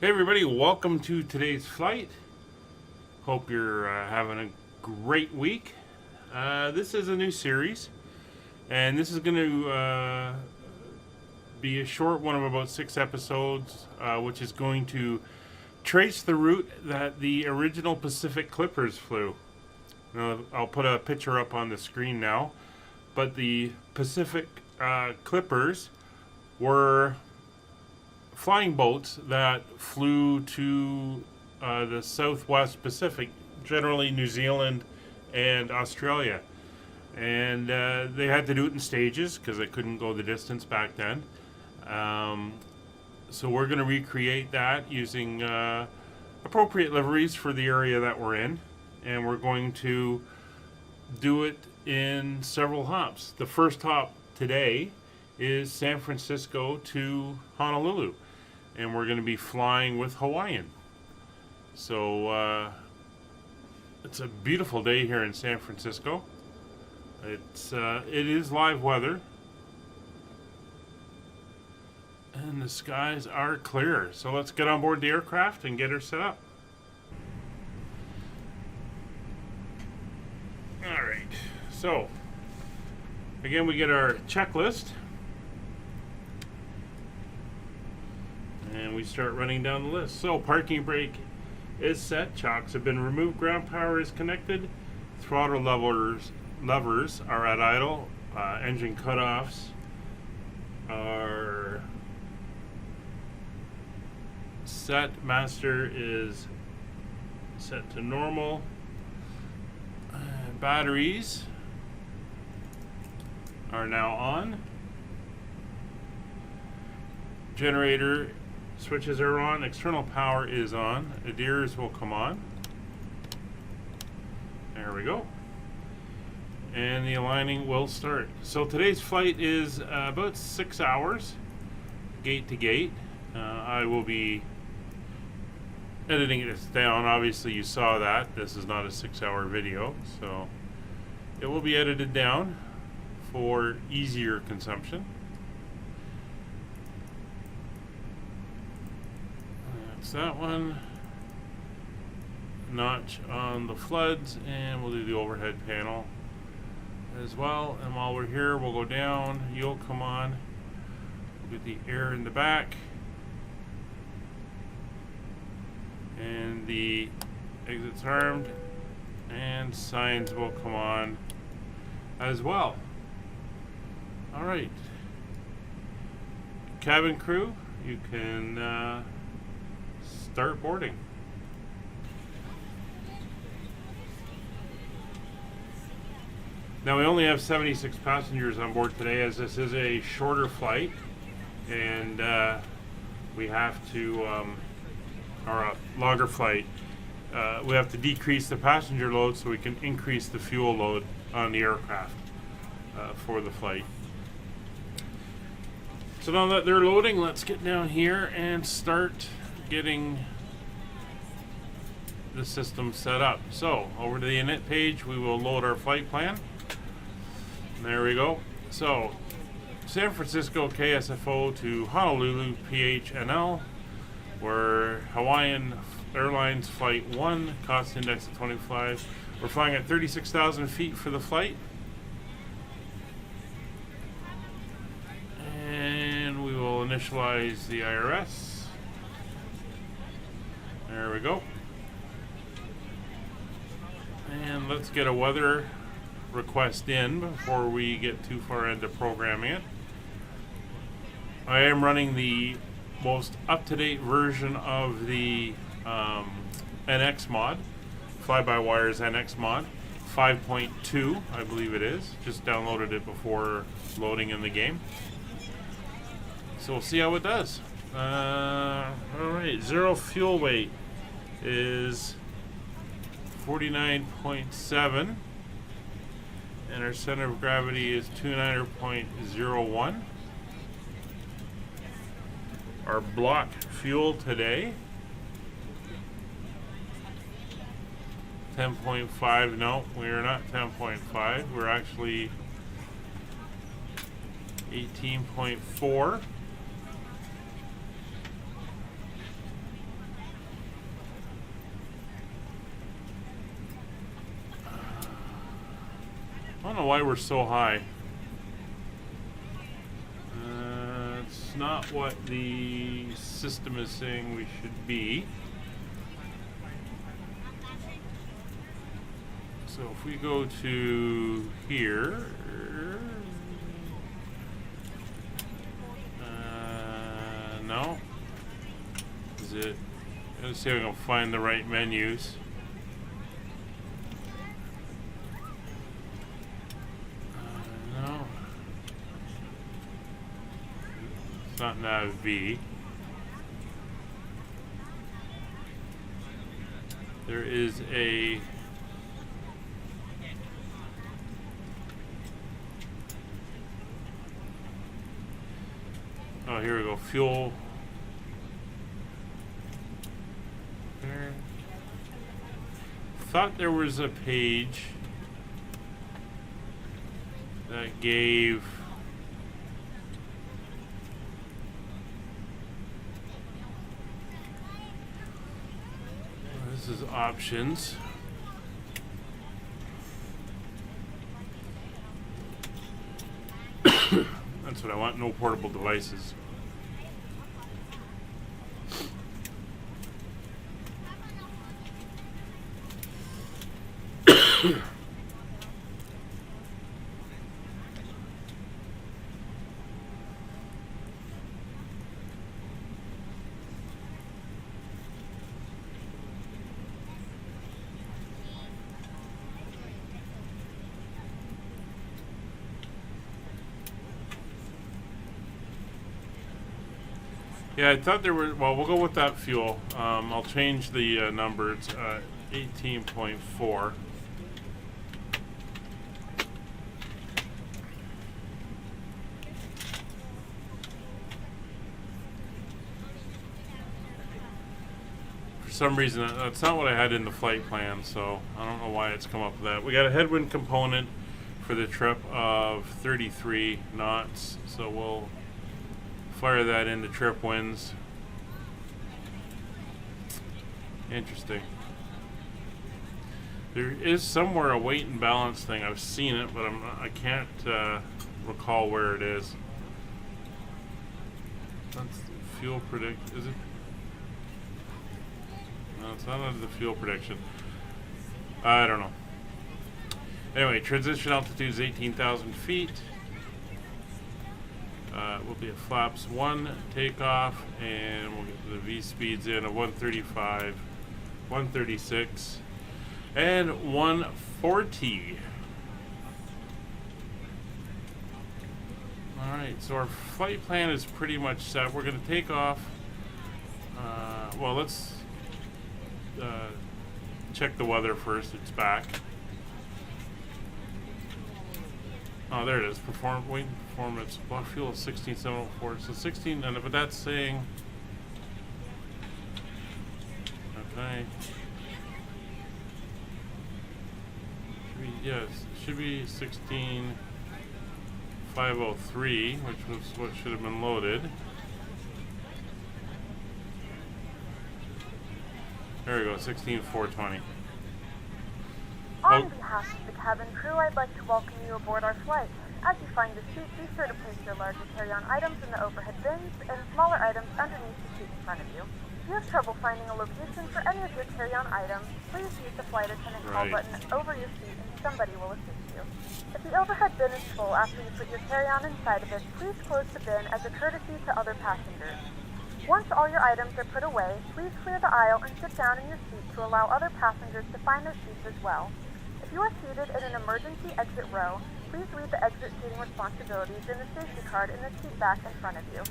Hey everybody, welcome to today's flight. Hope you're having a great week. This is a new series, and this is going to be a short one of about 6 episodes, which is going to trace the route that the original Pacific Clippers flew. Now, I'll put a picture up on the screen now, but the Pacific Clippers were flying boats that flew to the Southwest Pacific, generally New Zealand and Australia. And they had to do it in stages because they couldn't go the distance back then. So we're going to recreate that using appropriate liveries for the area that we're in. And we're going to do it in several hops. The first hop today is San Francisco to Honolulu. And we're going to be flying with Hawaiian. So it's a beautiful day here in San Francisco. It is live weather, and the skies are clear. So let's get on board the aircraft and get her set up. All right. So again, we get our checklist. And we start running down the list. So parking brake is set. Chocks have been removed. Ground power is connected. Throttle levers are at idle. Engine cutoffs are set. Master is set to normal. Batteries are now on. Generator switches are on. External power is on. ADIRS will come on. There we go. And the aligning will start. So today's flight is about 6 hours, gate to gate. I will be editing this down. Obviously you saw that. This is not a 6-hour video, so it will be edited down for easier consumption. That one, notch on the floods, and we'll do the overhead panel as well. And while we're here, we'll go down. Yoke, come on. We'll get the air in the back, and the exits armed, and signs will come on as well. All right, cabin crew, you can start boarding. Now we only have 76 passengers on board today, as this is a shorter flight, and we have to, or a longer flight, we have to decrease the passenger load so we can increase the fuel load on the aircraft for the flight. So now that they're loading, let's get down here and start getting the system set up. So over to the init page, we will load our flight plan. There we go. So San Francisco KSFO to Honolulu PHNL, we're Hawaiian Airlines Flight 1, cost index of 25. We're flying at 36,000 feet for the flight. And we will initialize the IRS. There we go. And let's get a weather request in before we get too far into programming it. I am running the most up-to-date version of the NX mod, Fly-by-Wire's NX mod, 5.2, I believe it is. Just downloaded it before loading in the game. So we'll see how it does. Alright, zero fuel weight is 49.7, and our center of gravity is 29.01. Our block fuel today, 10.5. No, we are not 10.5. We're actually 18.4. know why we're so high. It's not what the system is saying we should be. So if we go to here, no. Is it? Let's see if we can find the right menus. No. It's not Nav V. There is a oh, here we go. Fuel. There. Thought there was a page that gave this is options. That's what I want. No portable devices. Yeah, I thought there were. Well, we'll go with that fuel. I'll change the number. It's 18.4. For some reason, that's not what I had in the flight plan, so I don't know why it's come up with that. We got a headwind component for the trip of 33 knots, so we'll fire that into trip winds. Interesting. There is somewhere a weight and balance thing. I've seen it, but I can't recall where it is. That's the fuel predict. Is it? No, it's not under the fuel prediction. I don't know. Anyway, transition altitude is 18,000 feet. Will be a flaps 1 takeoff, and we'll get the V speeds in at 135, 136, and 140. Alright, so our flight plan is pretty much set. We're going to take off. Well, let's check the weather first. It's back. Oh, there it is. Weight and performance. Block fuel is 16,704. So 16, but that's saying. Okay. Yes, it should be 16,503, which was what should have been loaded. There we go, 16,420. On behalf of the cabin crew, I'd like to welcome you aboard our flight. As you find your seat, be sure to place your larger carry-on items in the overhead bins and smaller items underneath the seat in front of you. If you have trouble finding a location for any of your carry-on items, please use the flight attendant call button over your seat and somebody will assist you. If the overhead bin is full after you put your carry-on inside of it, please close the bin as a courtesy to other passengers. Once all your items are put away, please clear the aisle and sit down in your seat to allow other passengers to find their seats as well. If you are seated in an emergency exit row, please read the exit seating responsibilities in the safety card in the seat back in front of you.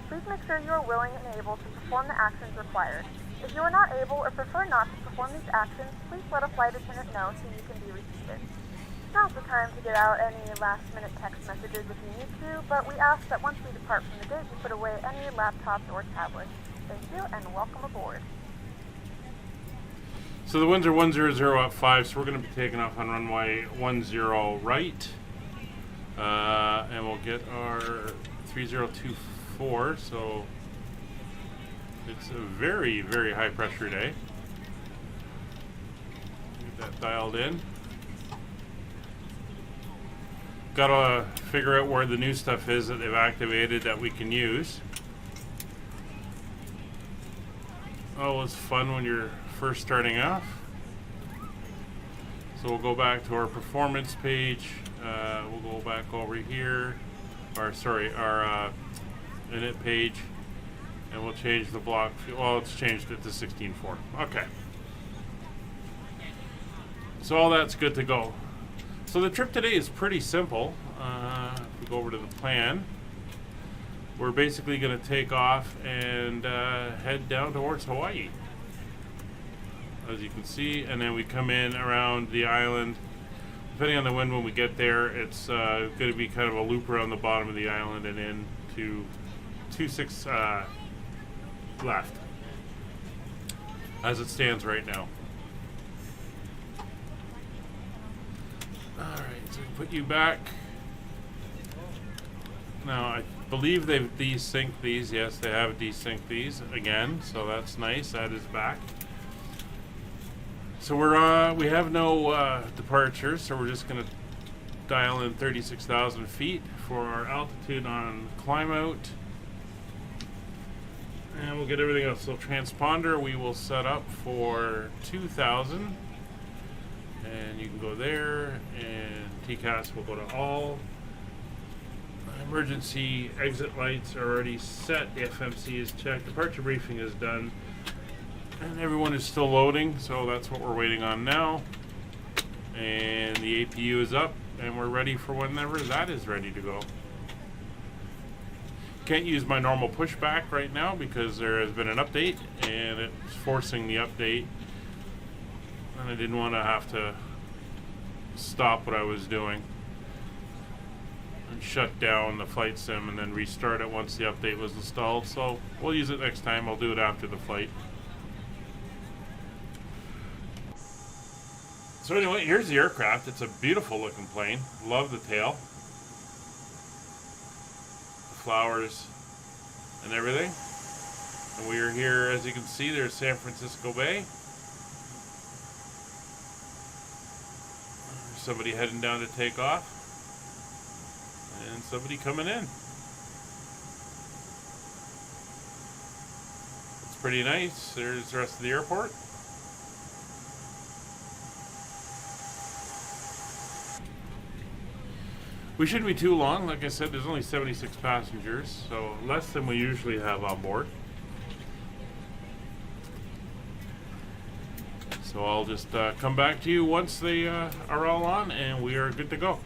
Please make sure you are willing and able to perform the actions required. If you are not able or prefer not to perform these actions, please let a flight attendant know so you can be reseated. Now's the time to get out any last-minute text messages if you need to, but we ask that once we depart from the gate, you put away any laptops or tablets. Thank you, and welcome aboard. So the winds are 100 at 5, so we're going to be taking off on runway 10 right. And we'll get our 3024, so it's a very, very high pressure day. Get that dialed in. Gotta figure out where the new stuff is that they've activated that we can use. Oh, it's fun when you're first starting off. So we'll go back to our performance page. We'll go back over here. Our init page. And we'll change the block. Well, it's changed it to 16.4. Okay. So all that's good to go. So the trip today is pretty simple. If we go over to the plan, we're basically going to take off and head down towards Hawaii, as you can see, and then we come in around the island. Depending on the wind when we get there, it's going to be kind of a loop around the bottom of the island and in to 26 left, as it stands right now. Alright, so we put you back. Now, I believe they've desynced these. Yes, they have desynced these again, so that's nice. That is back. So we have no departures, so we're just going to dial in 36,000 feet for our altitude on climb out. And we'll get everything else. So transponder we will set up for 2,000. And you can go there, and TCAS will go to all. Emergency exit lights are already set. The FMC is checked. Departure briefing is done. And everyone is still loading, so that's what we're waiting on now. And the APU is up, and we're ready for whenever that is ready to go. Can't use my normal pushback right now because there has been an update, and it's forcing the update. And I didn't want to have to stop what I was doing and shut down the flight sim and then restart it once the update was installed. So we'll use it next time. I'll do it after the flight. So anyway, here's the aircraft. It's a beautiful looking plane. Love the tail. The flowers and everything. And we are here, as you can see, there's San Francisco Bay. Somebody heading down to take off, and somebody coming in. It's pretty nice. There's the rest of the airport. We shouldn't be too long. Like I said, there's only 76 passengers, so less than we usually have on board. So I'll just come back to you once they are all on and we are good to go.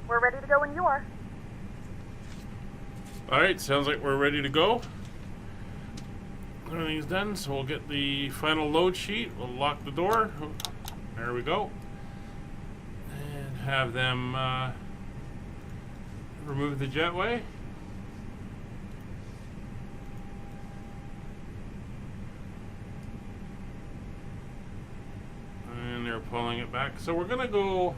We're ready to go when you are. Alright, sounds like we're ready to go. Everything's done, so we'll get the final load sheet. We'll lock the door. There we go. And have them remove the jetway. And they're pulling it back. So we're going to go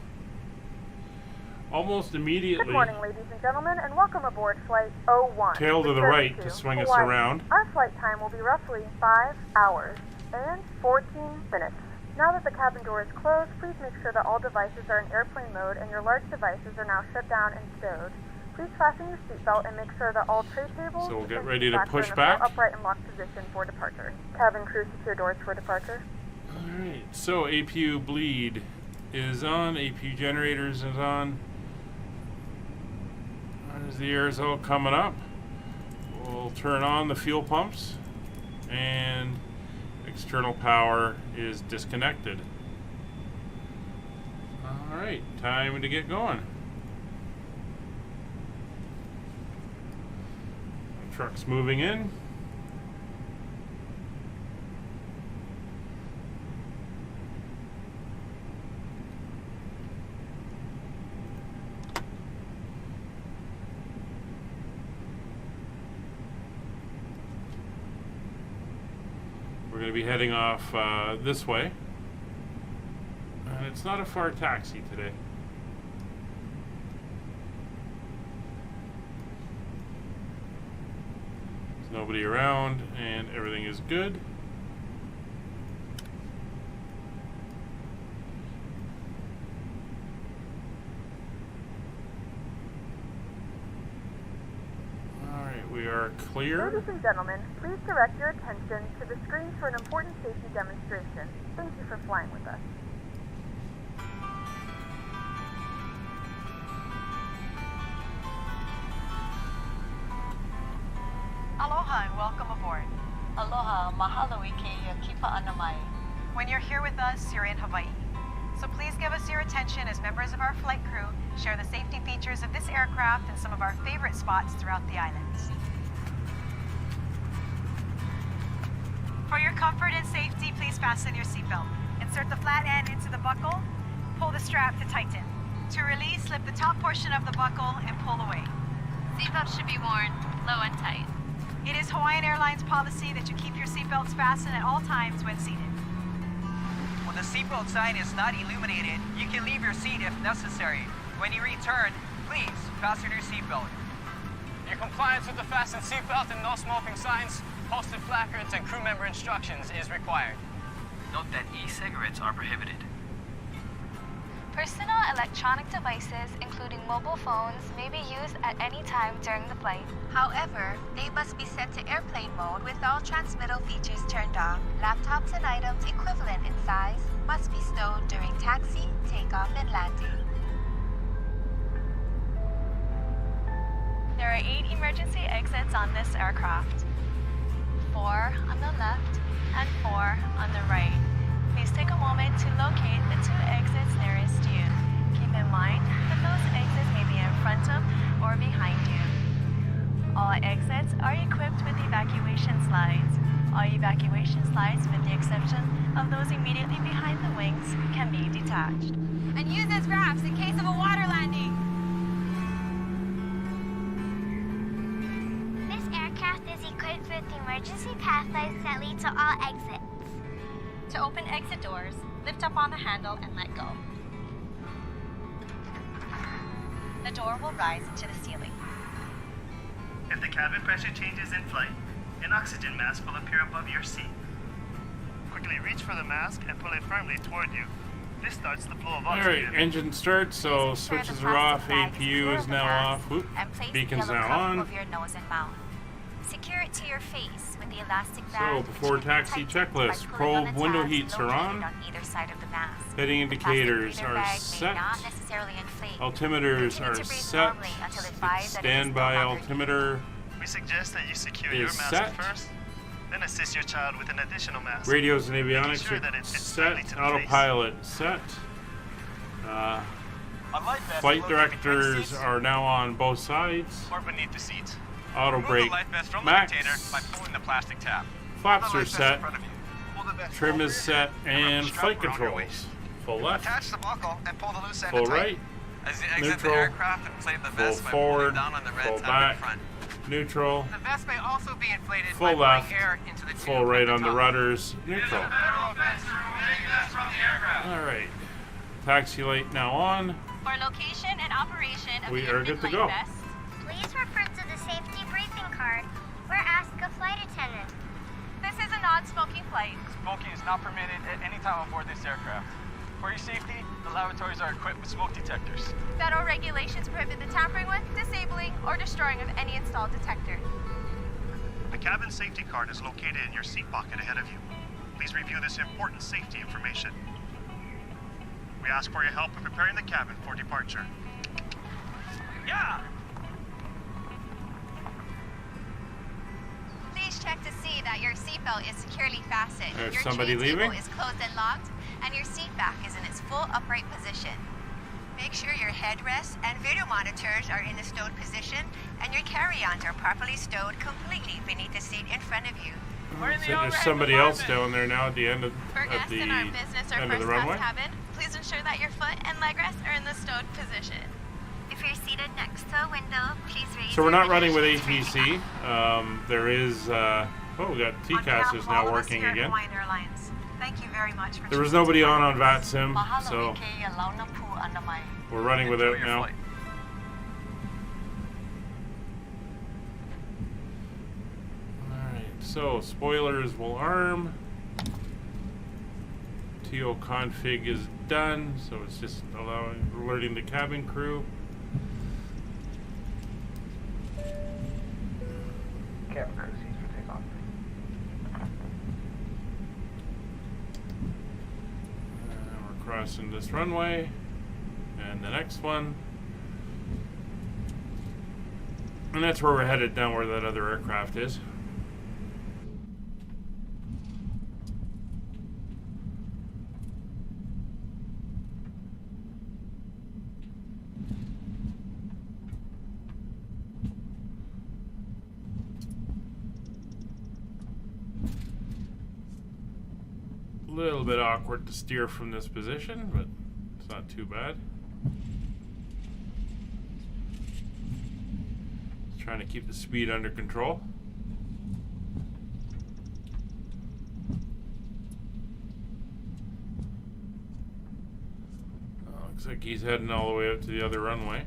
almost immediately. Good morning, ladies and gentlemen, and welcome aboard Flight 01. Tail to the right to swing Hawaii. us around. Our flight time will be roughly 5 hours and 14 minutes. Now that the cabin door is closed, please make sure that all devices are in airplane mode and your large devices are now shut down and stowed. Please fasten your seatbelt and make sure that all tray tables So we'll get and ready to seat backs push are in a back. full upright and locked position for departure. Cabin crew, secure doors for departure. Alright, so APU bleed is on, APU generators is on. There's the aerosol coming up. We'll turn on the fuel pumps and external power is disconnected. Alright, time to get going. The truck's moving in. We're going to be heading off this way. And it's not a far taxi today. There's nobody around and everything is good. We are clear. Ladies and gentlemen, please direct your attention to the screens for an important safety demonstration. Thank you for flying with us. Aloha and welcome aboard. Aloha, mahalo I ke kipa ana mai. When you're here with us, you're in Hawaii. So please give us your attention as members of our flight crew share the safety features of this aircraft and some of our favorite spots throughout the islands. For your comfort and safety, please fasten your seatbelt. Insert the flat end into the buckle, pull the strap to tighten. To release, slip the top portion of the buckle and pull away. Seatbelt should be worn low and tight. It is Hawaiian Airlines policy that you keep your seatbelts fastened at all times when seated. When the seatbelt sign is not illuminated, you can leave your seat if necessary. When you return, please fasten your seatbelt. Your compliance with the fasten seatbelt and no smoking signs, posted placards, and crew member instructions is required. Note that e-cigarettes are prohibited. Personal electronic devices, including mobile phones, may be used at any time during the flight. However, they must be set to airplane mode with all transmittal features turned off. Laptops and items equivalent in size must be stowed during taxi, takeoff, and landing. There are 8 emergency exits on this aircraft. 4 on the left and 4 on the right. Please take a moment to locate the 2 exits nearest you. Keep in mind that those exits may be in front of or behind you. All exits are equipped with evacuation slides. All evacuation slides, with the exception of those immediately behind the wings, can be detached. And use as rafts in case of a water landing. This aircraft is equipped with emergency path lights that lead to all exits. To open exit doors, lift up on the handle and let go. The door will rise into the ceiling. If the cabin pressure changes in flight, an oxygen mask will appear above your seat. Quickly reach for the mask and pull it firmly toward you. This starts the flow of oxygen. Alright, engine starts, so switches are off, APU is now off, whoop, beacon's now on. Over your nose and mouth. Secure it to your face with the elastic So bag. before taxi checklist, probe window heats are on. Either side of the mask. Heading indicators The plastic breather are bag may set. not necessarily inflate. Altimeters Continue are to breathe set. normally until advised that it is no Standby longer altimeter We suggest that you secure is your mask set. first, then assist your child with an additional mask. Radios and avionics sure that are it fits tightly set. to the Autopilot set. Flight directors are now on both sides. Or beneath the seats. Auto Remove brake the life vest from max. the container by pulling the plastic tab. Flaps Pull the are life vest set. in front of you. Pull the vest Trim over is set, your head and strap flight around your controls. waist. Full left, Attach the buckle and pull the loose end full tight. right, As you exit neutral, the aircraft, inflate the full vest by forward, pulling down on the red full tab back, in front. neutral, The vest may also be inflated full by left, blowing air into the full tube right at the on the top. rudders, neutral. Alright, taxi light now on. For location and operation of We the are good to flight go. vest, Please refer to the safety briefing card or ask a flight attendant. this is a non-smoking flight. Smoking is not permitted at any time on board this aircraft. For your safety, the lavatories are equipped with smoke detectors. Federal regulations prohibit the tampering with, disabling, or destroying of any installed detector. The cabin safety card is located in your seat pocket ahead of you. Please review this important safety information. We ask for your help in preparing the cabin for departure. Yeah! Please check to see that your seatbelt is securely fastened. There's Your somebody tray table leaving? is closed and locked, and your seat back is in its full upright position. Make sure your headrests and video monitors are in the stowed position, and your carry-ons are properly stowed completely beneath the seat in front of you. So there's somebody else down there now at the end of For guests in our business or end of the first runway. class cabin, please ensure that your foot and leg rests are in the stowed position. If you're seated next to a window, please raise So we're your not running with window shades ATC. There is, oh, we got TCAS is now working again. Hawaiian Airlines, thank you very much for There was nobody on VATSIM, Mahalo so Ikea Launa Pu Anamai. we're running without Enjoy your now. flight. Alright, so spoilers will arm. TO config is done, so it's just alerting the cabin crew. Cabin crew seats for takeoff. We're crossing this runway, and the next one. And that's where we're headed, down where that other aircraft is. A little bit awkward to steer from this position, but it's not too bad. Trying to keep the speed under control. Looks like he's heading all the way out to the other runway.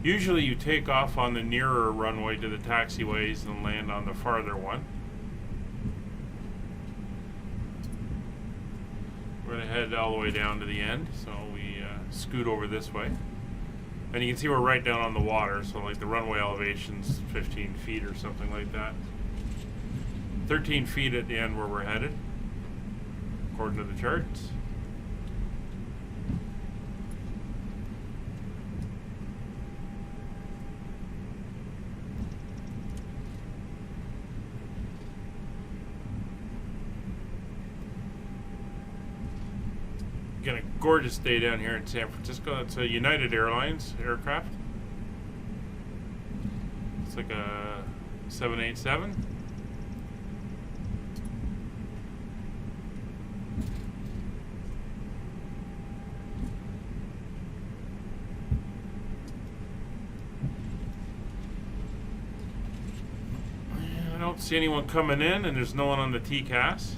Usually you take off on the nearer runway to the taxiways and land on the farther one. We're going to head all the way down to the end, so we scoot over this way. And you can see we're right down on the water, so like the runway elevation's 15 feet or something like that. 13 feet at the end where we're headed, according to the charts. Got a gorgeous day down here in San Francisco. It's a United Airlines aircraft. It's like a 787. I don't see anyone coming in, and there's no one on the TCAS.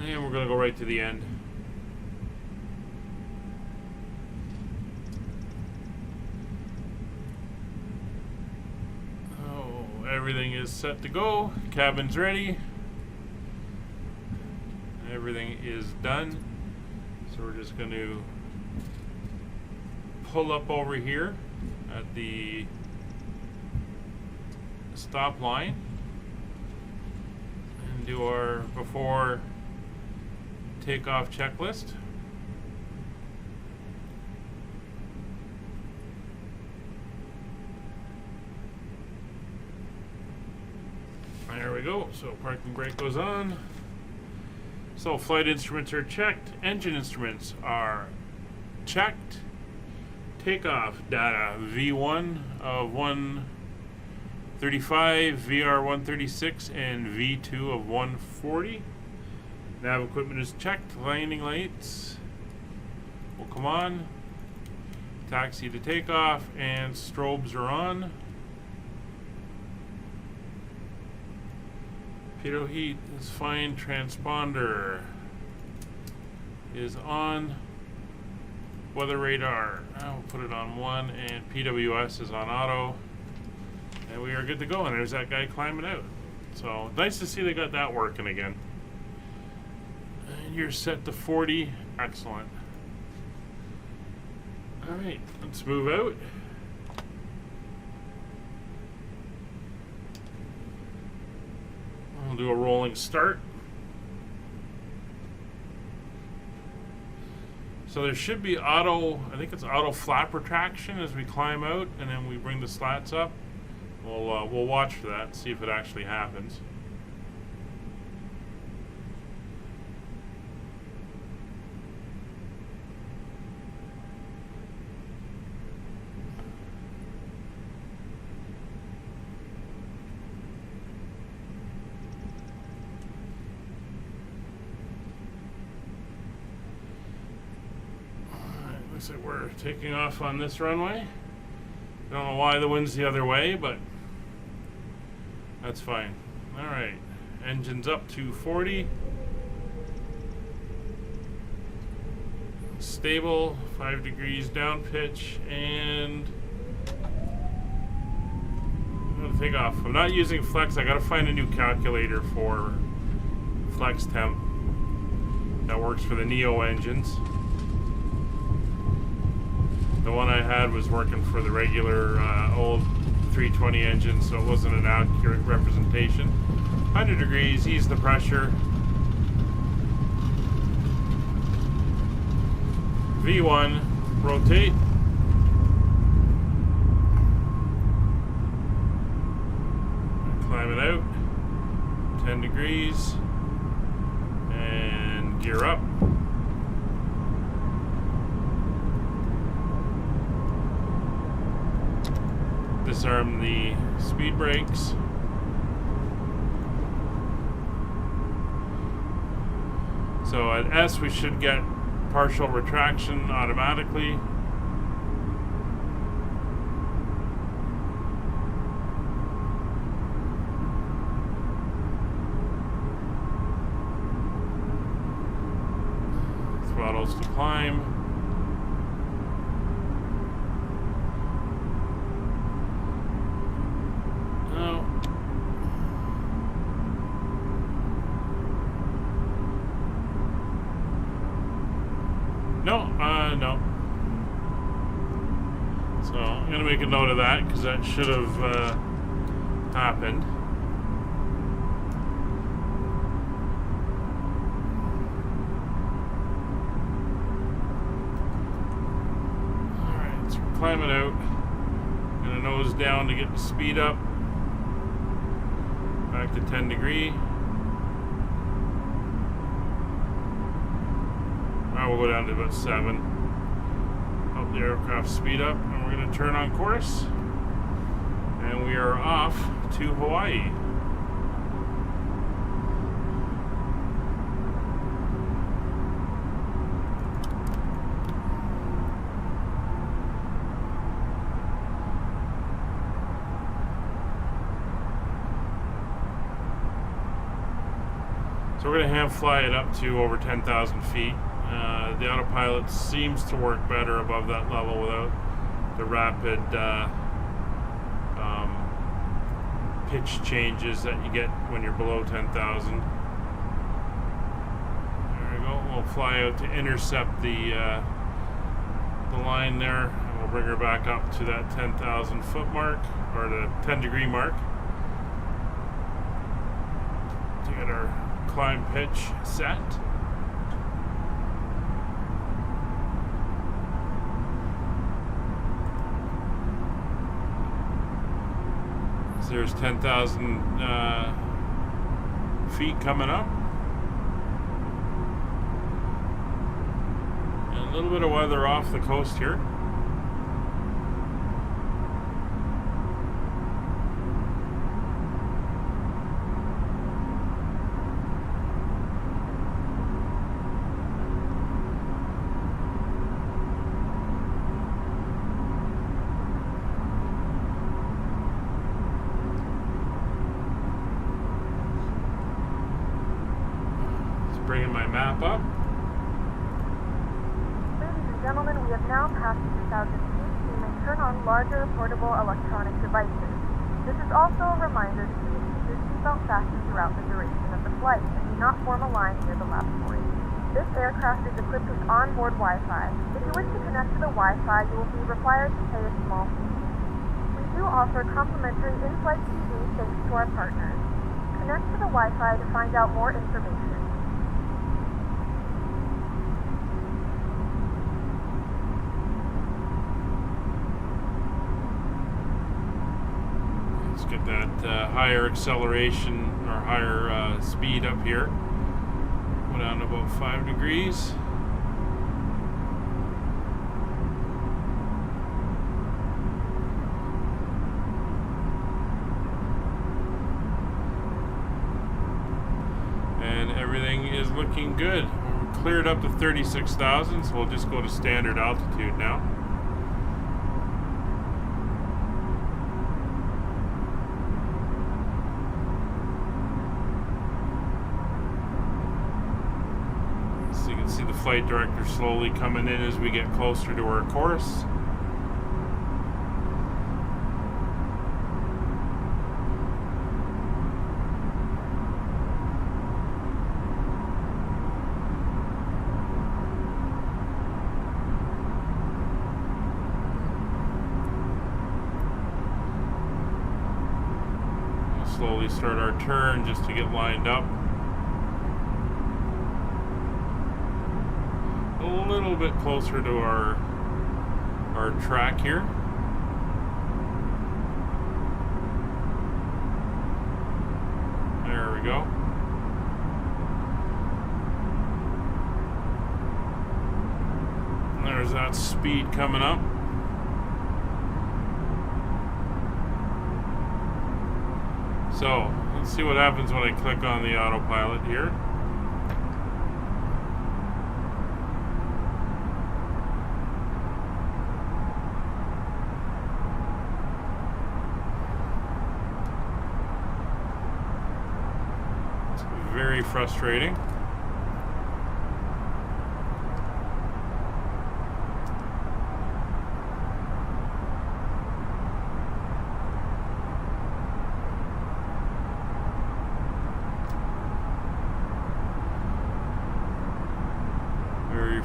And we're going to go right to the end. Oh, everything is set to go. Cabin's ready. Everything is done. So we're just going to pull up over here at the stop line and do our before takeoff checklist. There we go. So parking brake goes on. So flight instruments are checked. Engine instruments are checked. Takeoff data V1 of 135, VR 136, and V2 of 140. Nav equipment is checked. Landing lights will come on. Taxi to takeoff, and strobes are on. Pitot heat is fine. Transponder is on. Weather radar, we'll put it on 1, and PWS is on auto. And we are good to go, and there's that guy climbing out. So, nice to see they got that working again. And you're set to 40. Excellent. Alright, let's move out. We'll do a rolling start. So there should be auto, I think it's auto flap retraction as we climb out, and then we bring the slats up. We'll watch for that, see if it actually happens. Looks like we're taking off on this runway. I don't know why the wind's the other way, but that's fine. Alright, engine's up to 40. Stable, 5 degrees down pitch, and I'm gonna take off. I'm not using flex. I gotta find a new calculator for flex temp that works for the Neo engines. The one I had was working for the regular old 320 engine, so it wasn't an accurate representation. 100 degrees, ease the pressure. V1, rotate. Climb it out. 10 degrees. And gear up. Disarm the speed brakes. So at S we should get partial retraction automatically. Throttles to climb. No. So I'm going to make a note of that because that should have happened. Alright, so we're climbing out. Going to nose down to get the speed up. Back to 10 degree. We'll go down to about 7. Help the aircraft speed up, and we're going to turn on course. And we are off to Hawaii. So we're going to hand fly it up to over 10,000 feet. The autopilot seems to work better above that level without the rapid pitch changes that you get when you're below 10,000. There we go. We'll fly out to intercept the line there, and we'll bring her back up to that 10,000 foot mark, or the 10 degree mark, to get our climb pitch set. There's 10,000 feet coming up. And a little bit of weather off the coast here. map up. Ladies and gentlemen, we have now passed 2,000 feet. You may turn on larger portable electronic devices. This is also a reminder to please keep your seatbelt fastened throughout the duration of the flight and do not form a line near the lavatory. This aircraft is equipped with onboard Wi-Fi. If you wish to connect to the Wi-Fi, you will be required to pay a small fee. We do offer complimentary in-flight TV thanks to our partners. Connect to the Wi-Fi to find out more information. Let's get that higher acceleration or higher speed up here. Go down to about 5 degrees. And everything is looking good. We're cleared up to 36,000, so we'll just go to standard altitude now. So you can see the flight director slowly coming in as we get closer to our course. Slowly start our turn just to get lined up. A little bit closer to our track here. There we go. And there's that speed coming up. So, let's see what happens when I click on the autopilot here. It's very frustrating.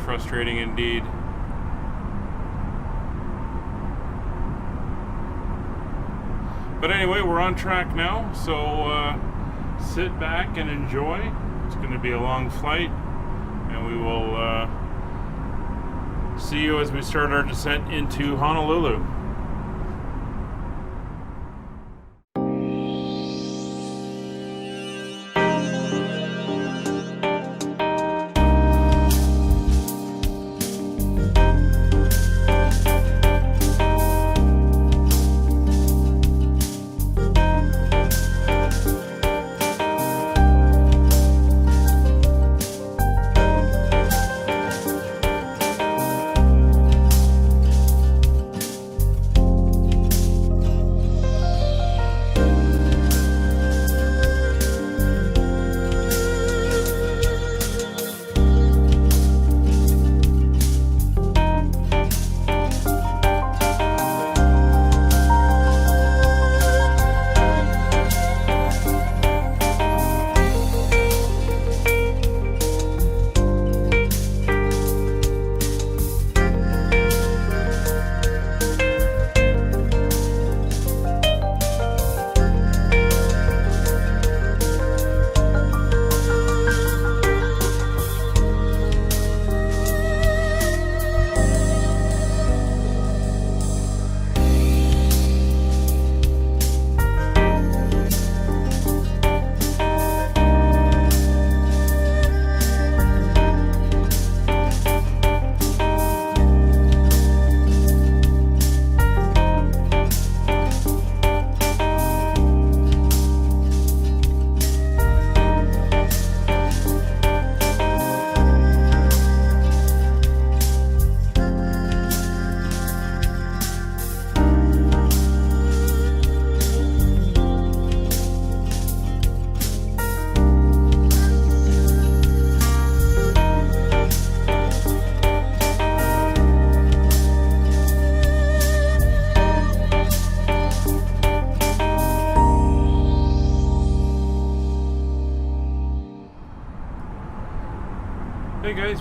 Frustrating indeed. But anyway, we're on track now, so sit back and enjoy. It's going to be a long flight, and we will see you as we start our descent into Honolulu.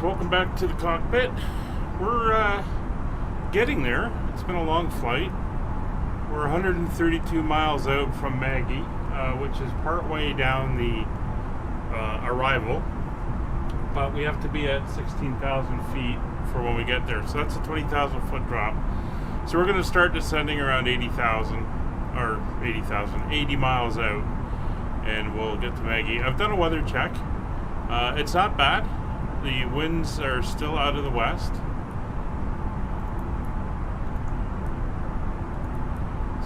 welcome back to the cockpit. We're getting there. It's been a long flight. We're 132 miles out from Maggie, which is partway down the arrival, but we have to be at 16,000 feet for when we get there. So that's a 20,000 foot drop. So we're going to start descending around 80 miles out, and we'll get to Maggie. I've done a weather check. It's not bad. The winds are still out of the west.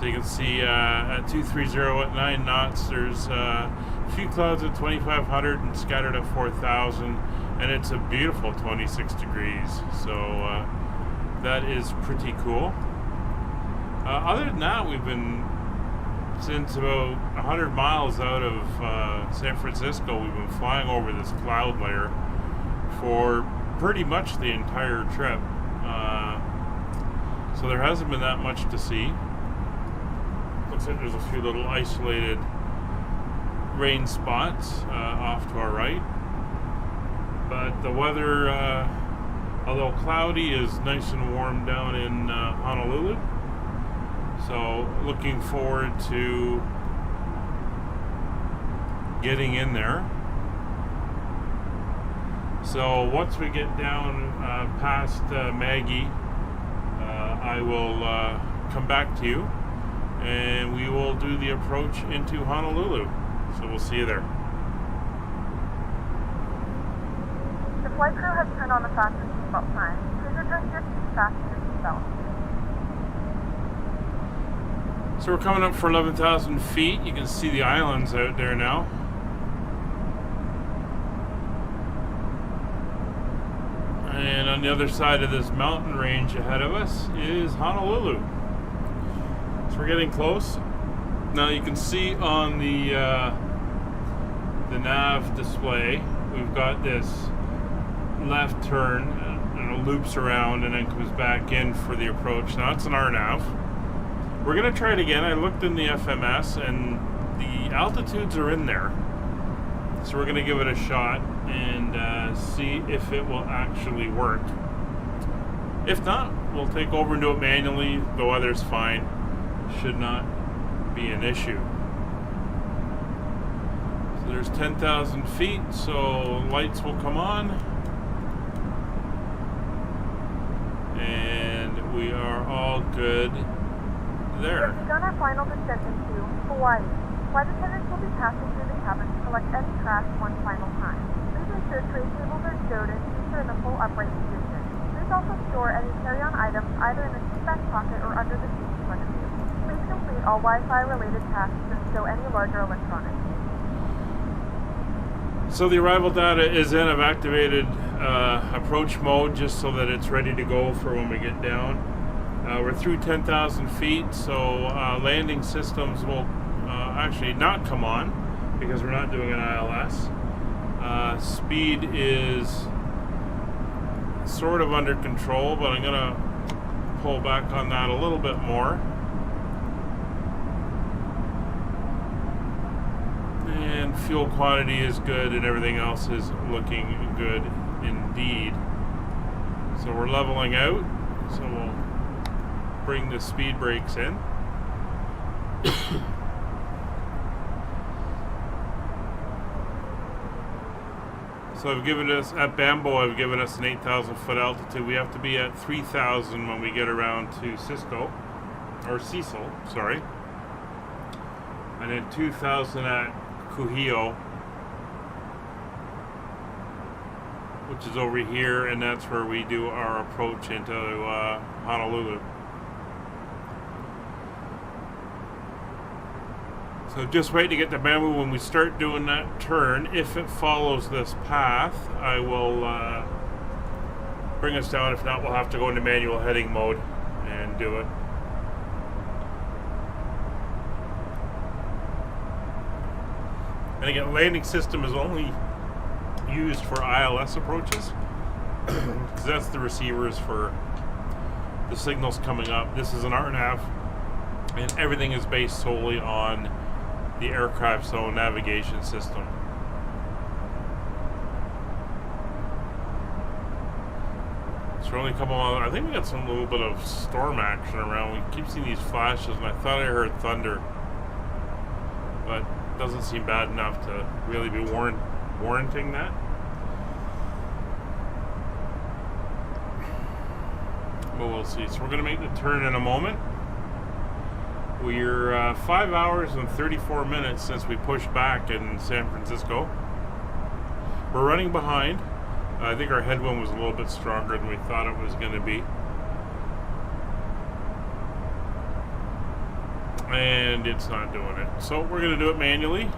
So you can see at 230 at 9 knots, there's a few clouds at 2,500 and scattered at 4,000, and it's a beautiful 26 degrees. So that is pretty cool. Other than that, we've been, since about 100 miles out of San Francisco, we've been flying over this cloud layer for pretty much the entire trip. So there hasn't been that much to see. Looks like there's a few little isolated rain spots off to our right. But the weather, although cloudy, is nice and warm down in Honolulu. So looking forward to getting in there. So once we get down past Maggie, I will come back to you, and we will do the approach into Honolulu. So we'll see you there. The flight crew has turned on the fasten seatbelt sign. Please adjust your seat, fasten your seatbelt. So we're coming up for 11,000 feet. You can see the islands out there now. And on the other side of this mountain range ahead of us is Honolulu. So we're getting close. Now you can see on the nav display, we've got this left turn, and it loops around and then comes back in for the approach. Now it's an RNAV. We're going to try it again. I looked in the FMS and the altitudes are in there. So we're going to give it a shot and see if it will actually work. If not, we'll take over and do it manually. The weather's fine. Should not be an issue. So there's 10,000 feet, so lights will come on. And we are all good there. We've begun our final descent into Hawaii. Flight attendants will be passing through the cabin to collect any trash one final time. Please ensure tray tables are stowed and seats are in the full upright position. Please also store any carry-on items either in the seat back pocket or under the seat in front of you. Please complete all Wi-Fi related tasks and stow any larger electronics. So the arrival data is in. I've activated approach mode just so that it's ready to go for when we get down. We're through 10,000 feet, so landing systems will actually not come on because we're not doing an ILS. Speed is sort of under control, but I'm going to pull back on that a little bit more. And fuel quantity is good, and everything else is looking good indeed. So we're leveling out, so we'll bring the speed brakes in. So I've given us, at Bambo, I've given us an 8,000 foot altitude. We have to be at 3,000 when we get around to Cecil, sorry. And then 2,000 at Kuhio, which is over here, and that's where we do our approach into Honolulu. So just wait to get to Bamboo. When we start doing that turn, if it follows this path, I will bring us down. If not, we'll have to go into manual heading mode and do it. And again, landing system is only used for ILS approaches because that's the receivers for the signals coming up. This is an RNAV, and everything is based solely on the aircraft's own navigation system. So we're only a couple miles. I think we got some little bit of storm action around. We keep seeing these flashes, and I thought I heard thunder, but it doesn't seem bad enough to really be warranting that. But we'll see. So we're going to make the turn in a moment. We're 5 hours and 34 minutes since we pushed back in San Francisco. We're running behind. I think our headwind was a little bit stronger than we thought it was going to be. And it's not doing it. So we're going to do it manually.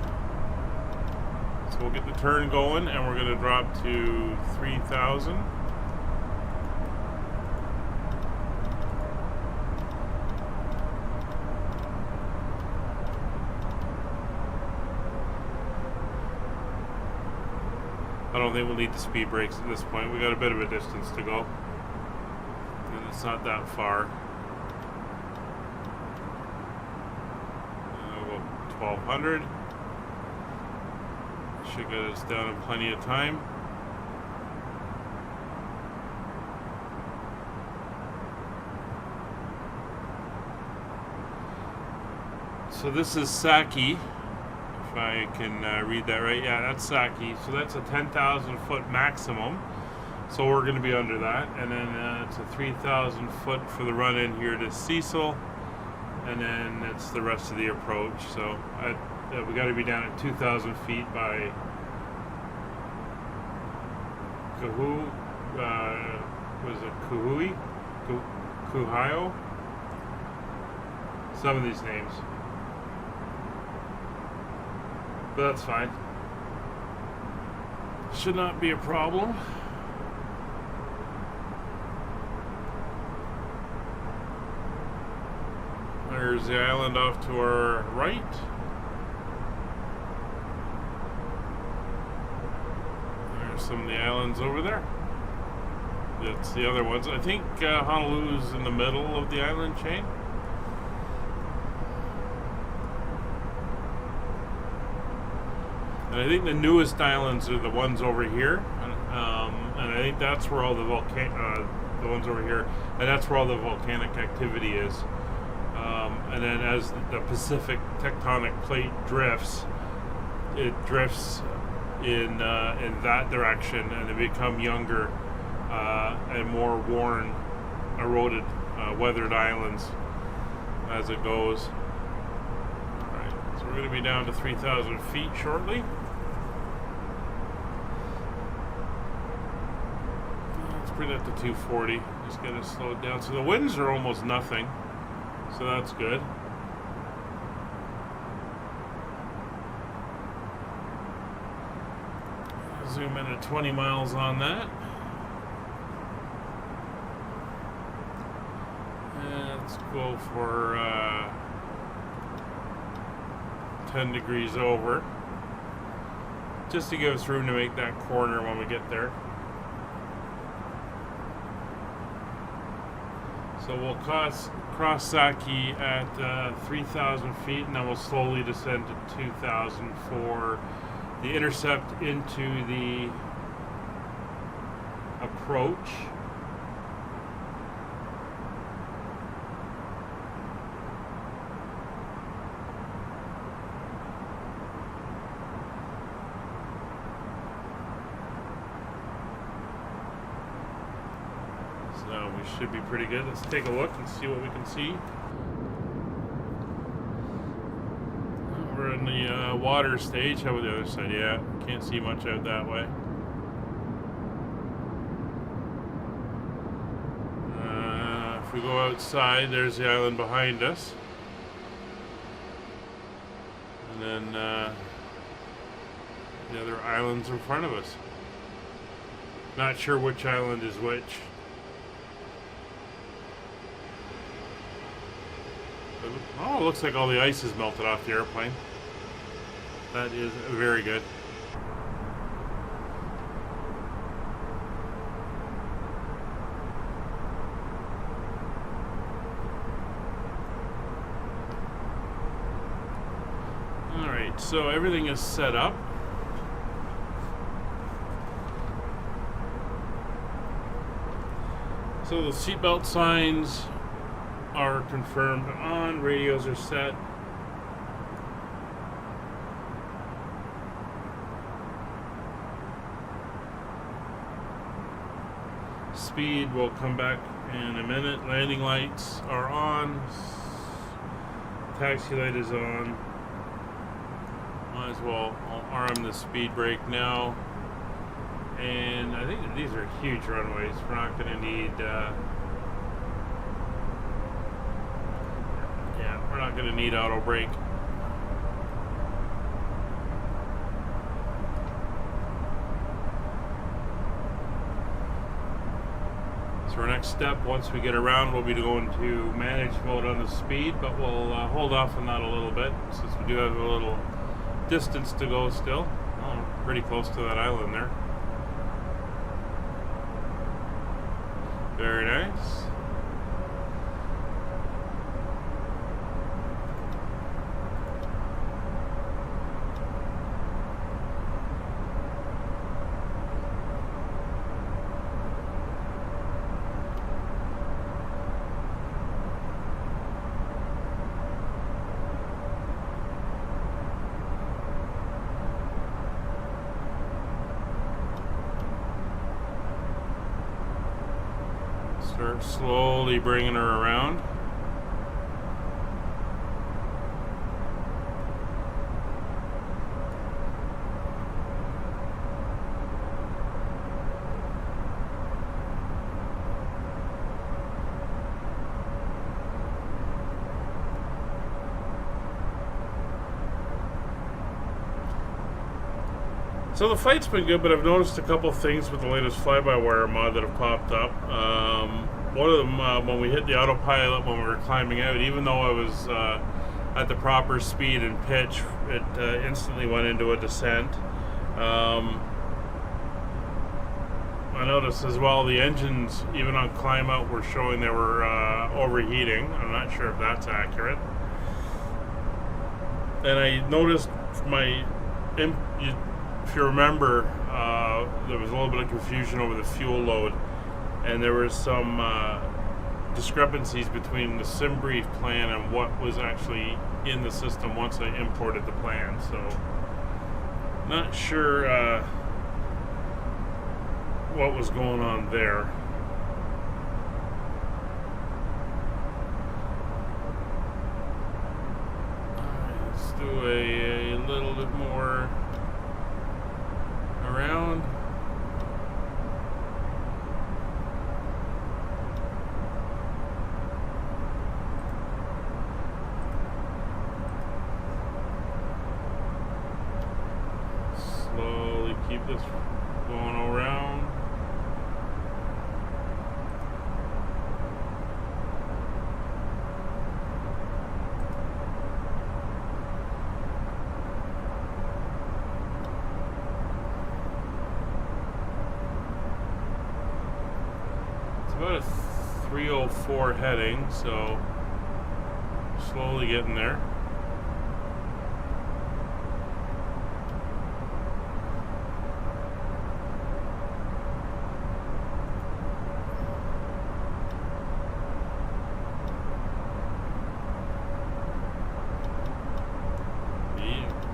So we'll get the turn going, and we're going to drop to 3,000. I don't think we'll need the speed brakes at this point. We got a bit of a distance to go, and it's not that far. We'll go 1,200. Should get us down in plenty of time. So this is Saki. If I can read that right. Yeah, that's Saki. So that's a 10,000 foot maximum. So we're going to be under that. And then it's a 3,000 foot for the run in here to Cecil. And then it's the rest of the approach. So we got to be down at 2,000 feet by Kuhio? Some of these names. But that's fine. Should not be a problem. There's the island off to our right. There's some of the islands over there. That's the other ones. I think Honolulu's in the middle of the island chain. And I think the newest islands are the ones over here, and I think that's where all the ones over here, and that's where all the volcanic activity is. And then as the Pacific tectonic plate drifts, it drifts in that direction, and they become younger and more worn, eroded, weathered islands as it goes. All right, so we're going to be down to 3,000 feet shortly. Let's bring that to 240. Just get it slowed down. So the winds are almost nothing. So that's good. Zoom in at 20 miles on that. And let's go for 10 degrees over. Just to give us room to make that corner when we get there. So we'll cross Saki at 3,000 feet, and then we'll slowly descend to 2,000 for the intercept into the approach. So we should be pretty good. Let's take a look and see what we can see. We're in the water stage. How about the other side? Yeah, can't see much out that way. If we go outside, there's the island behind us. And then the other islands in front of us. Not sure which island is which. Oh, it looks like all the ice is melted off the airplane. That is very good. Alright, so everything is set up. So the seatbelt signs are confirmed on, radios are set. Speed will come back in a minute. Landing lights are on. Taxi light is on. Might as well arm the speed brake now. And I think that these are huge runways. We're not going to need we're not going to need auto brake. So our next step, once we get around, will be to go into manage mode on the speed, but we'll hold off on that a little bit since we do have a little distance to go still. Oh, pretty close to that island there. Very nice. Start slowly bringing her around. So the flight's been good, but I've noticed a couple things with the latest fly-by-wire mod that have popped up. One of them, when we hit the autopilot when we were climbing out, even though I was at the proper speed and pitch, it instantly went into a descent. I noticed as well the engines, even on climb out, were showing they were overheating. I'm not sure if that's accurate. And I noticed if you remember, there was a little bit of confusion over the fuel load, and there was some discrepancies between the sim brief plan and what was actually in the system once I imported the plan. So, not sure what was going on there. Let's do a little bit more around. Slowly keep this going around. About a 304 heading, so slowly getting there.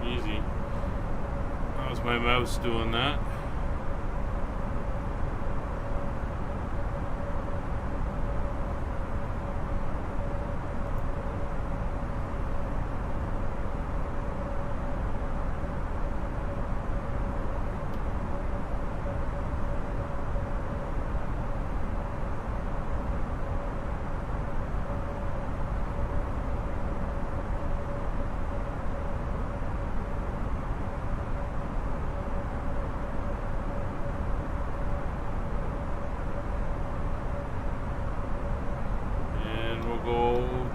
Easy. That was my mouse doing that.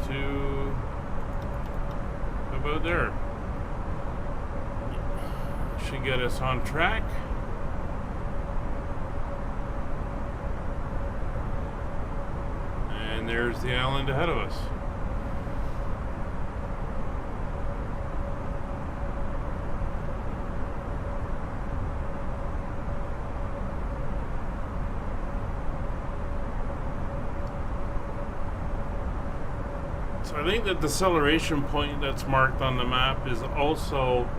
To about there. Should get us on track. And there's the island ahead of us. So I think the deceleration point that's marked on the map is also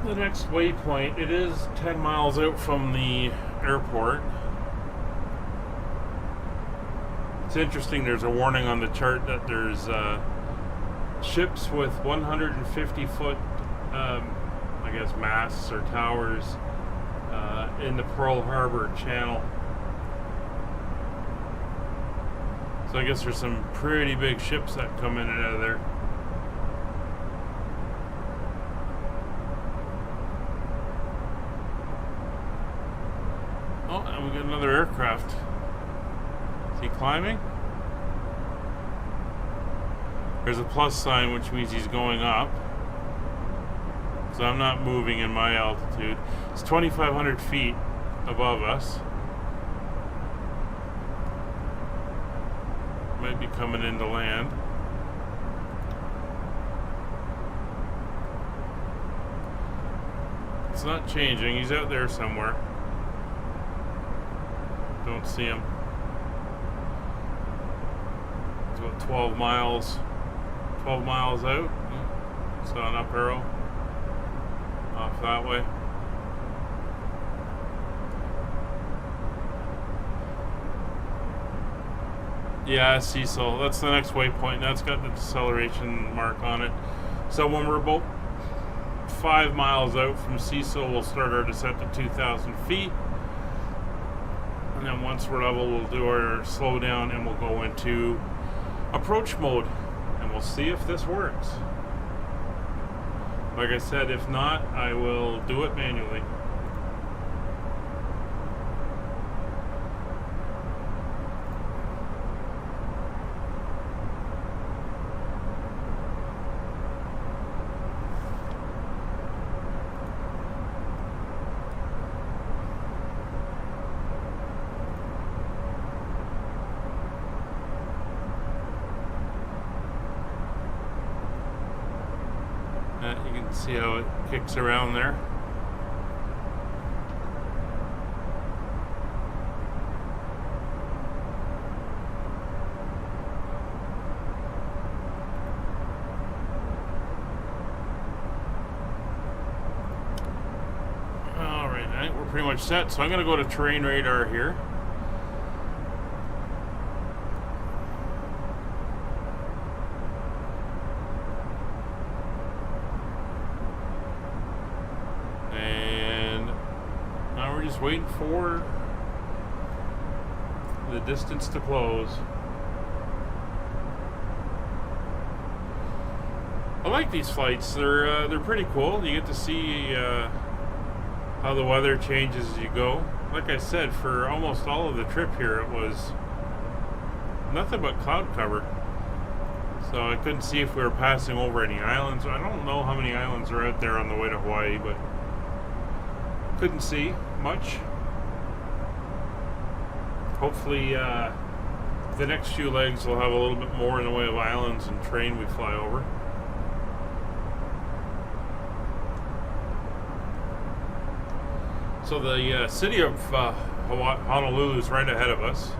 the next waypoint. It is 10 miles out from the airport. It's interesting, there's a warning on the chart that there's ships with 150 foot I guess masts or towers in the Pearl Harbor Channel. So I guess there's some pretty big ships that come in and out of there. Oh, and we got another aircraft. Is he climbing? There's a plus sign, which means he's going up. So I'm not moving in my altitude. It's 2,500 feet above us. Might be coming into land. It's not changing. He's out there somewhere. Don't see him. It's about 12 miles. 12 miles out. Saw an up arrow off that way. Yeah, Cecil. That's the next waypoint. That's got the deceleration mark on it. So when we're about 5 miles out from Cecil, we'll start our descent to 2,000 feet. And then once we're level, we'll do our slowdown and we'll go into approach mode. And we'll see if this works. Like I said, if not, I will do it manually. You can see how it kicks around there. Alright, I think we're pretty much set, so I'm going to go to terrain radar here. Waiting for the distance to close. I like these flights. They're pretty cool. You get to see how the weather changes as you go. Like I said, for almost all of the trip here, it was nothing but cloud cover. So I couldn't see if we were passing over any islands. I don't know how many islands are out there on the way to Hawaii, but couldn't see much. Hopefully the next few legs will have a little bit more in the way of islands and terrain we fly over. So the city of Honolulu is right ahead of us.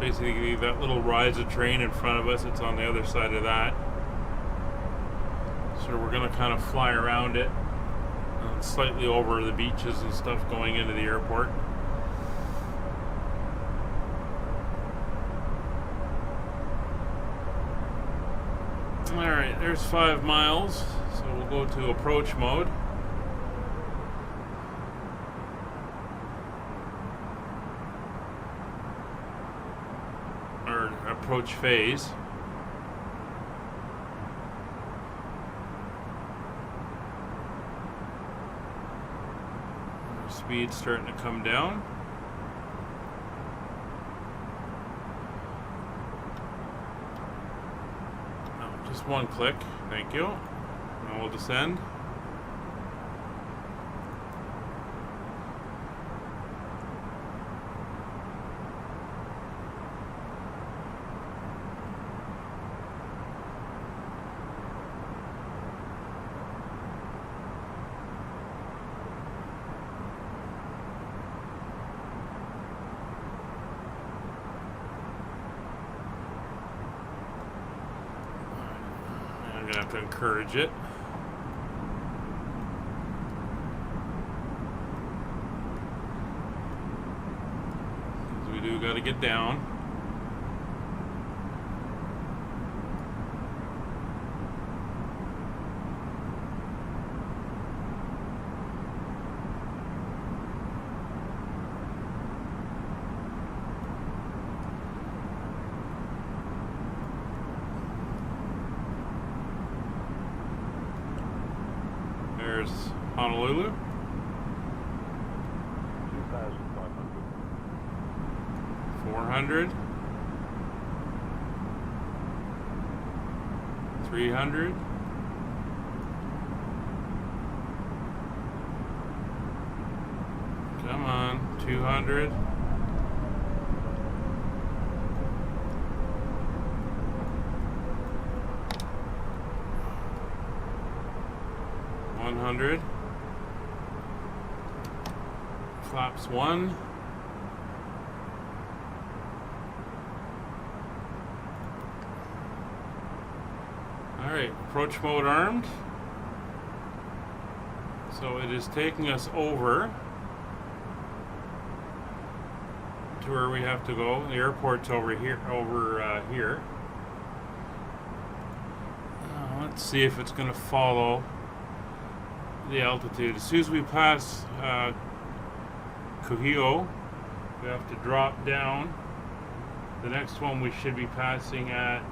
Basically that little rise of terrain in front of us, it's on the other side of that. So we're going to kind of fly around it. Slightly over the beaches and stuff going into the airport. Alright, there's 5 miles, so we'll go to approach mode. Or approach phase. Speed starting to come down. Oh, just one click, thank you. And we'll descend. gonna have to encourage it. Because we do gotta get down. There's Honolulu. 2,500. 400. 300. Come on, 200. 100. Flaps 1. Alright, approach mode armed. So it is taking us over to where we have to go. The airport's over here. Let's see if it's going to follow the altitude. As soon as we pass Kuhio, we have to drop down. The next one we should be passing at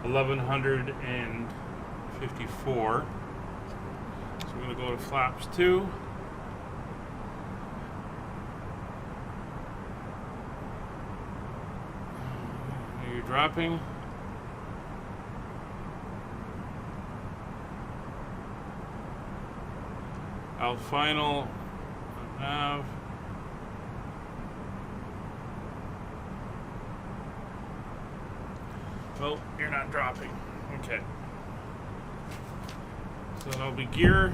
1154. So we're going to go to flaps 2. You're dropping. Out final nav. Well, you're not dropping. Okay. So that'll be gear.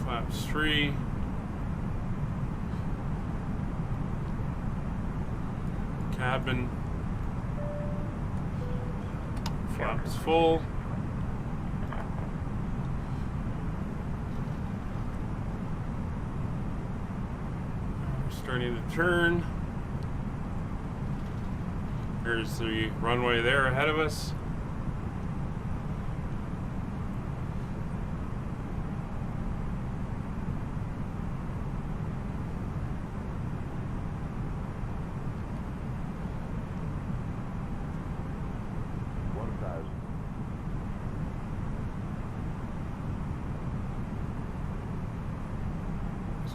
Flaps 3. Cabin. Flaps full. Starting to turn. Here's the runway there ahead of us.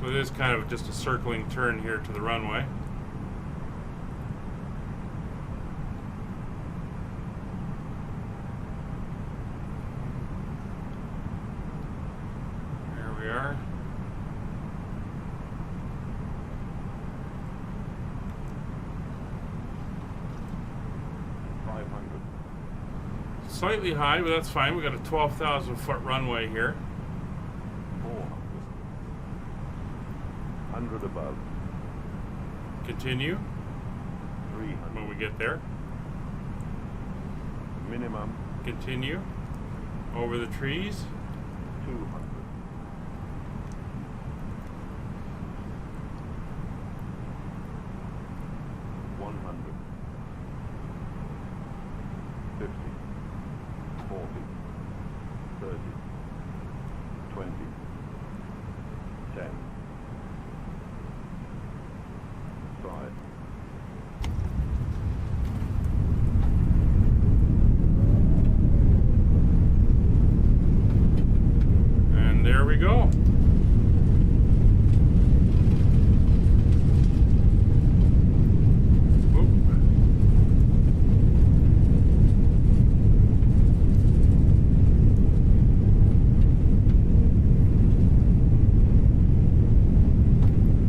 So it is kind of just a circling turn here to the runway. There we are. Slightly high, but that's fine. We got a 12,000 foot runway here. 100 above. Continue. 300. When we get there. Minimum. Continue. Over the trees. 200. 100. 50. 40. 30. 20. 10. 5. And there we go. Whoop.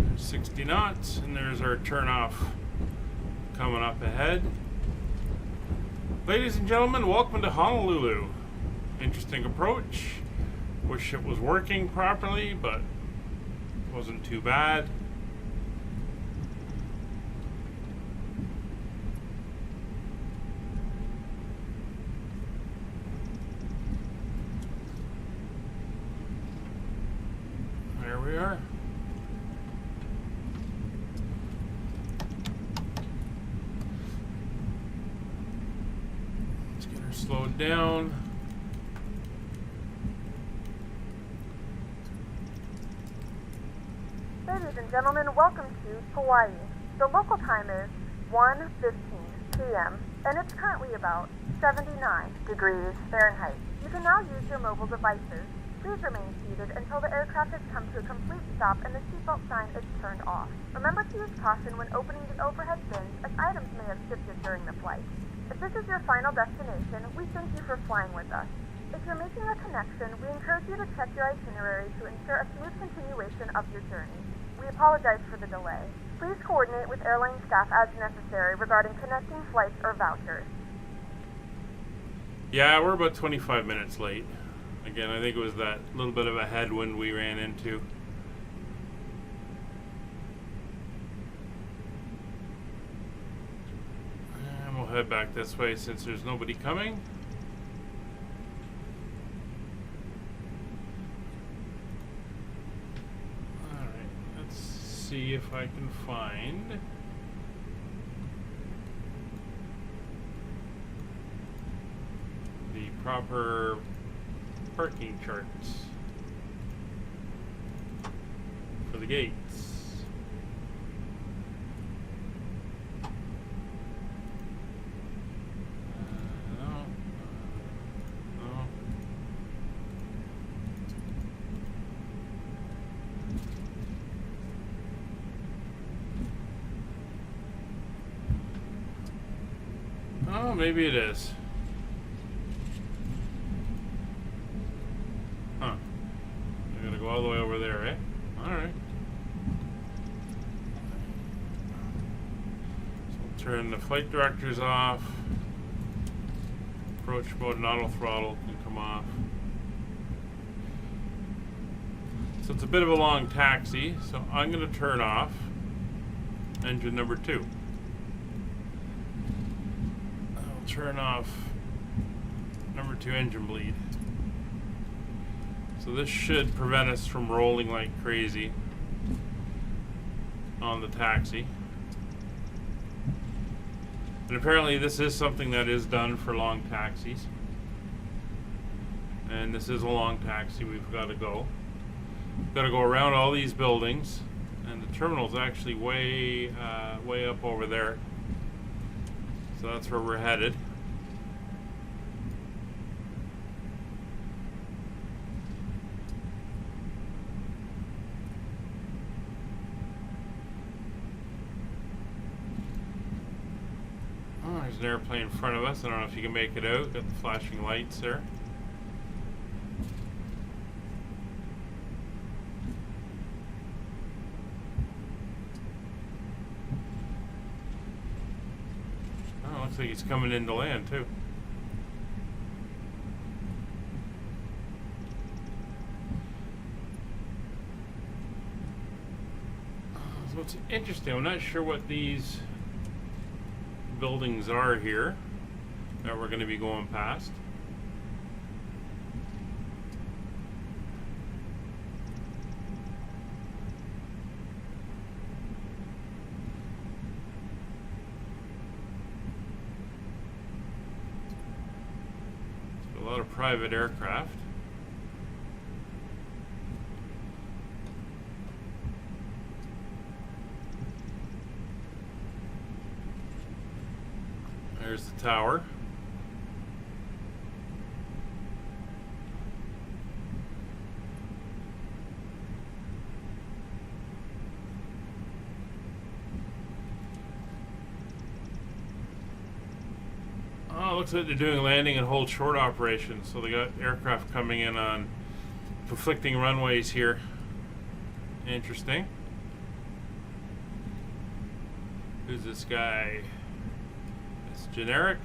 There's 60 knots, and there's our turnoff coming up ahead. Ladies and gentlemen, welcome to Honolulu. interesting approach. Wish it was working properly, but wasn't too bad. There we are. Let's get her slowed down. Ladies and gentlemen, welcome to Hawaii. The local time is 1:15 p.m. and it's currently about 79 degrees Fahrenheit. You can now use your mobile devices. Please remain seated until the aircraft has come to a complete stop and the seatbelt sign is turned off. Remember to use caution when opening the overhead bins, as items may have shifted during the flight. If this is your final destination, we thank you for flying with us. If you're making a connection, we encourage you to check your itinerary to ensure a smooth continuation of your journey. We apologize for the delay. Please coordinate with airline staff as necessary regarding connecting flights or vouchers. Yeah, we're about 25 minutes late. Again, I think it was that little bit of a headwind we ran into. And we'll head back this way since there's nobody coming. Alright, let's see if I can find the proper parking charts for the gates. No. Oh, maybe it is. All the way over there, eh? Alright. So we'll turn the flight directors off. Approach mode and auto throttle can come off. So it's a bit of a long taxi, so I'm going to turn off engine number 2. I'll turn off number 2 engine bleed. So this should prevent us from rolling like crazy on the taxi. And apparently this is something that is done for long taxis. And this is a long taxi. We've got to go. We've got to go around all these buildings. And the terminal's actually way up over there. So that's where we're headed. There's an airplane in front of us. I don't know if you can make it out. Got the flashing lights there. Oh, looks like he's coming into land too. So it's interesting. I'm not sure what these buildings are here that we're going to be going past. So a lot of private aircraft. There's the tower. Oh, it looks like they're doing landing and hold short operations. So they got aircraft coming in on conflicting runways here. Interesting. Who's this guy? It's generic.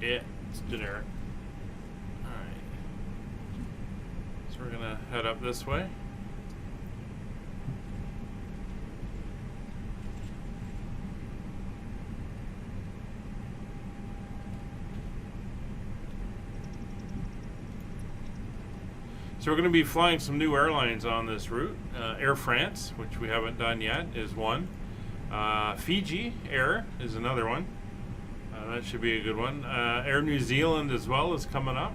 Yeah, it's generic. So we're gonna head up this way. So we're going to be flying some new airlines on this route. Air France, which we haven't done yet, is one. Fiji Air is another one. That should be a good one. Air New Zealand as well is coming up.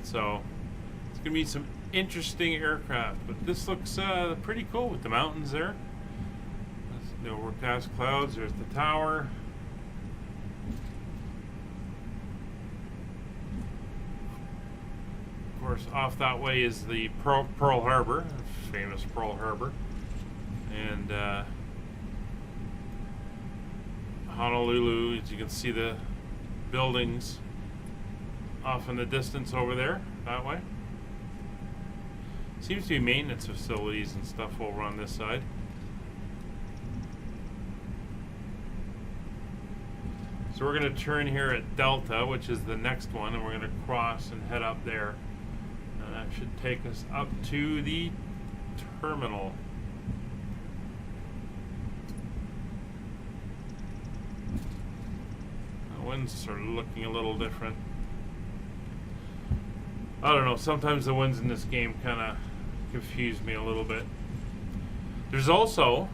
So it's going to be some interesting aircraft. But this looks pretty cool with the mountains there. The overcast clouds. There's the tower. Of course, off that way is the Pearl Harbor, famous Pearl Harbor, and Honolulu. As you can see, the buildings off in the distance over there, that way. Seems to be maintenance facilities and stuff over on this side. So we're going to turn here at Delta, which is the next one, and we're going to cross and head up there. That should take us up to the terminal. The winds are looking a little different. I don't know, sometimes the winds in this game kind of confuse me a little bit. There's also,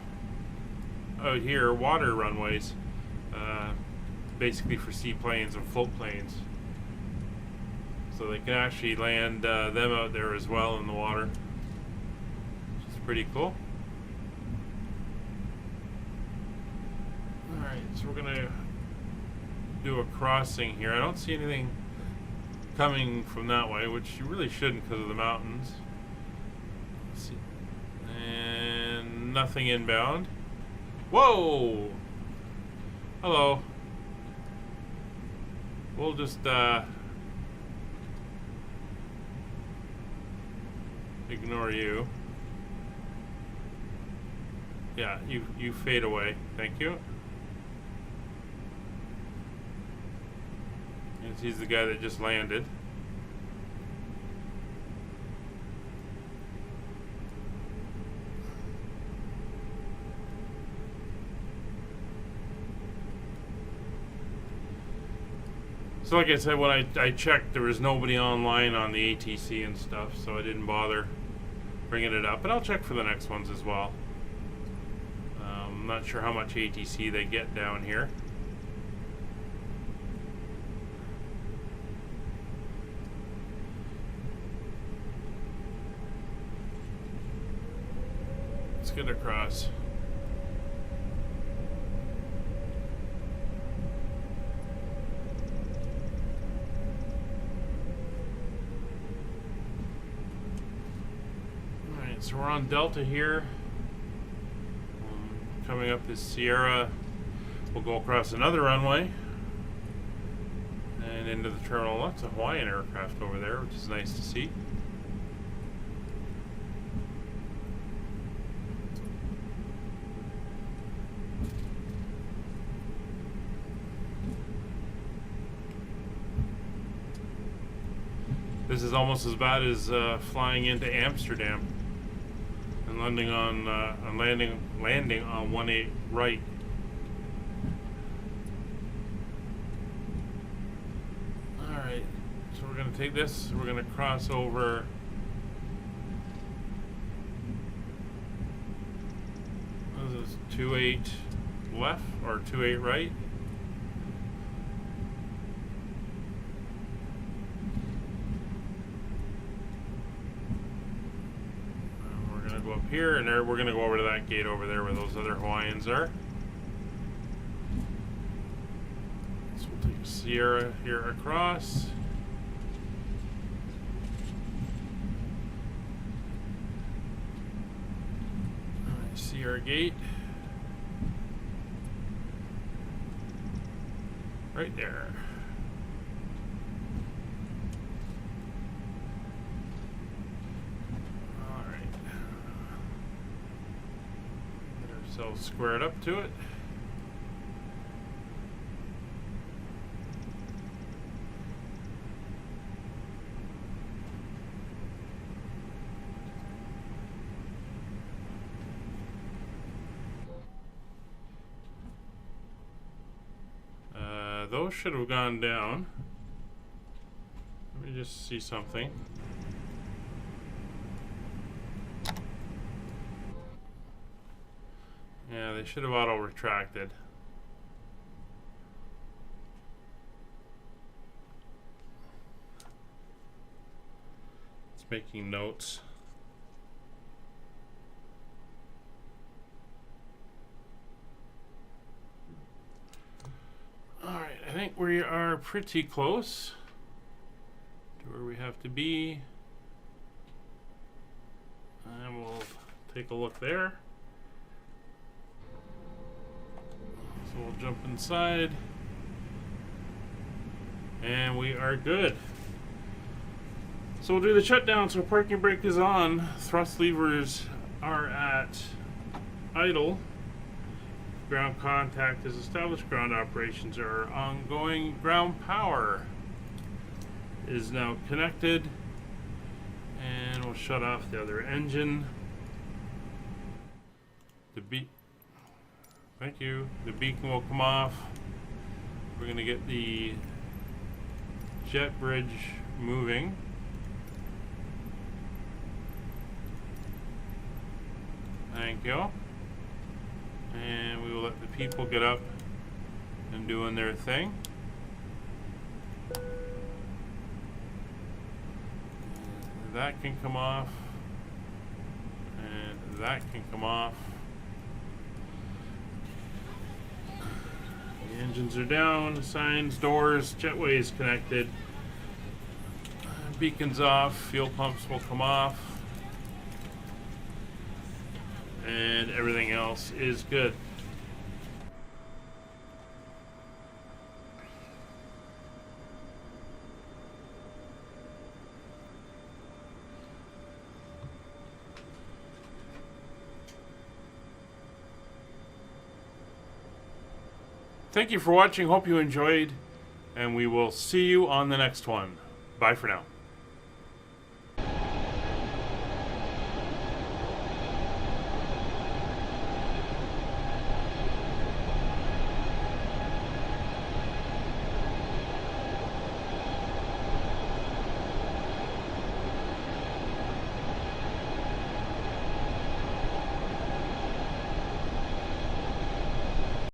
out here, water runways, basically for seaplanes and float planes. So they can actually land them out there as well in the water, which is pretty cool. Alright, so we're going to do a crossing here. I don't see anything coming from that way, which you really shouldn't because of the mountains. Let's see. And nothing inbound. Whoa! Hello. We'll just ignore you. Yeah, you fade away. Thank you. And he's the guy that just landed. So like I said, when I checked, there was nobody online on the ATC and stuff, so I didn't bother bringing it up. But I'll check for the next ones as well. I'm not sure how much ATC they get down here. Let's get across. So we're on Delta here. Coming up this Sierra, we'll go across another runway and into the terminal. Lots of Hawaiian aircraft over there, which is nice to see. This is almost as bad as flying into Amsterdam. Landing on landing on 18 right. All right, so we're gonna take this. We're gonna cross over. What is this? 28 left or 28 right? Go up here, and there, we're going to go over to that gate over there where those other Hawaiians are. So we'll take Sierra here across. Alright, Sierra gate. Right there. So square it up to it. Those should have gone down. Let me just see something. Yeah, they should have auto-retracted. It's making notes. Alright, I think we are pretty close to where we have to be. And we'll take a look there. So we'll jump inside. And we are good. So we'll do the shutdown. So parking brake is on. Thrust levers are at idle. Ground contact is established. Ground operations are ongoing. Ground power is now connected. And we'll shut off the other engine. Thank you. The beacon will come off. We're going to get the jet bridge moving. Thank you. And we will let the people get up and doing their thing. That can come off. And that can come off. The engines are down, signs, doors, jetways connected. Beacons off, fuel pumps will come off. And everything else is good. Thank you for watching. Hope you enjoyed, and we will see you on the next one. Bye for now.